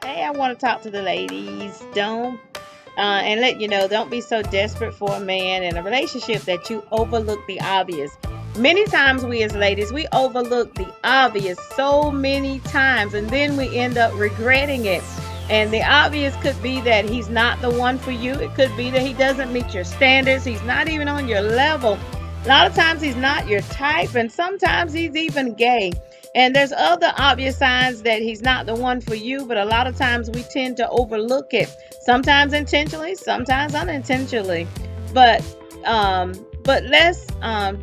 Hey, I want to talk to the ladies. And let you know, don't be so desperate for a man in a relationship that you overlook the obvious. Many times we as ladies, we overlook the obvious so many times, and then we end up regretting it. And the obvious could be that he's not the one for you. It could be that he doesn't meet your standards. He's not even on your level. A lot of times he's not your type, and sometimes he's even gay. And there's other obvious signs that he's not the one for you, but a lot of times we tend to overlook it. Sometimes intentionally, sometimes unintentionally. But let's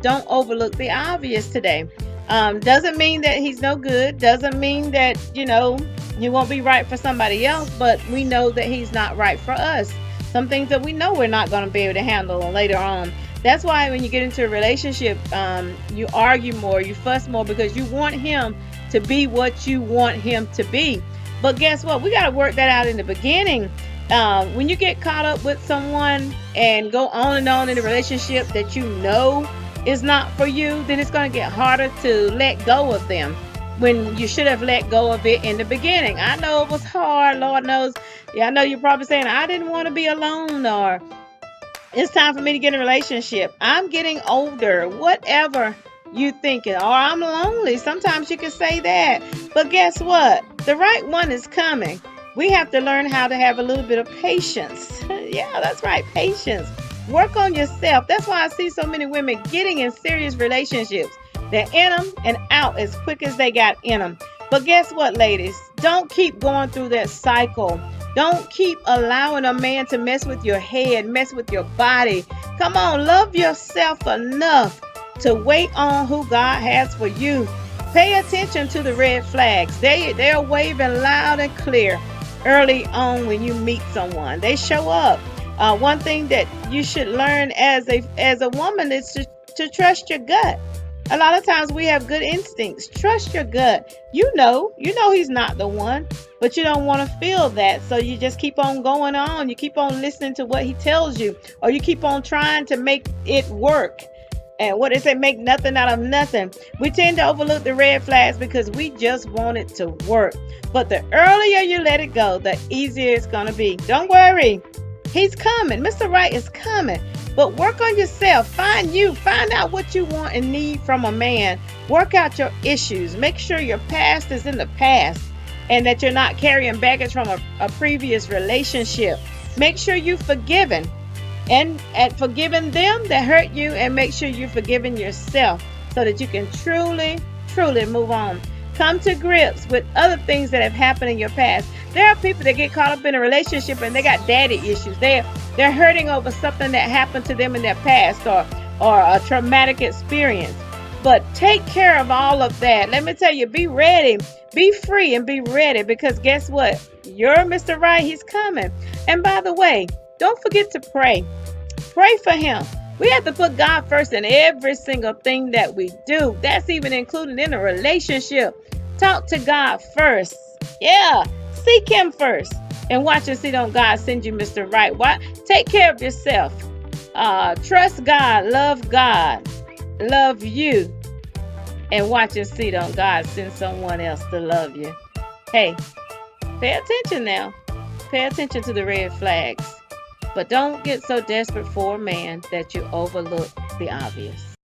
don't overlook the obvious today. Doesn't mean that he's no good. Doesn't mean that he won't be right for somebody else. But we know that he's not right for us. Some things that we know we're not going to be able to handle later on. That's why when you get into a relationship, you argue more, you fuss more, because you want him to be what you want him to be. But guess what? We got to work that out in the beginning. When you get caught up with someone and go on and on in a relationship that you know is not for you, then it's going to get harder to let go of them when you should have let go of it in the beginning. I know it was hard, Lord knows. Yeah, I know you're probably saying, I didn't want to be alone, or it's time for me to get in a relationship. I'm getting older. Whatever you thinking, or I'm lonely. Sometimes you can say that. But guess what? The right one is coming. We have to learn how to have a little bit of patience. Yeah, that's right. Patience. Work on yourself. That's why I see so many women getting in serious relationships. They're in them and out as quick as they got in them. But guess what, ladies? Don't keep going through that cycle. Don't keep allowing a man to mess with your head, mess with your body. Come on, love yourself enough to wait on who God has for you. Pay attention to the red flags. They're waving loud and clear early on when you meet someone. They show up. One thing that you should learn as a woman is to trust your gut. A lot of times we have good instincts. Trust your gut. You know he's not the one, but you don't want to feel that. So you just keep on going on. You keep on listening to what he tells you, or you keep on trying to make it work. And what is it? Make nothing out of nothing. We tend to overlook the red flags because we just want it to work. But the earlier you let it go, the easier it's going to be. Don't worry. He's coming. Mr. Right is coming. But work on yourself. Find out what you want and need from a man. Work out your issues. Make sure your past is in the past and that you're not carrying baggage from a previous relationship. Make sure you're forgiven and forgiving them that hurt you, and make sure you're forgiving yourself so that you can truly, truly move on. Come to grips with other things that have happened in your past. There are people that get caught up in a relationship and they got daddy issues. They're hurting over something that happened to them in their past, or a traumatic experience. But take care of all of that. Let me tell you, be ready, be free, and be ready, because guess what? You're Mr. Right. He's coming. And by the way, don't forget to pray. Pray for him. We have to put God first in every single thing that we do. That's even included in a relationship. Talk to God first. Yeah. Seek him first. And watch and see, don't God send you Mr. Right. Why? Take care of yourself. Trust God. Love you. And watch and see, don't God send someone else to love you. Hey, pay attention now. Pay attention to the red flags. But don't get so desperate for a man that you overlook the obvious.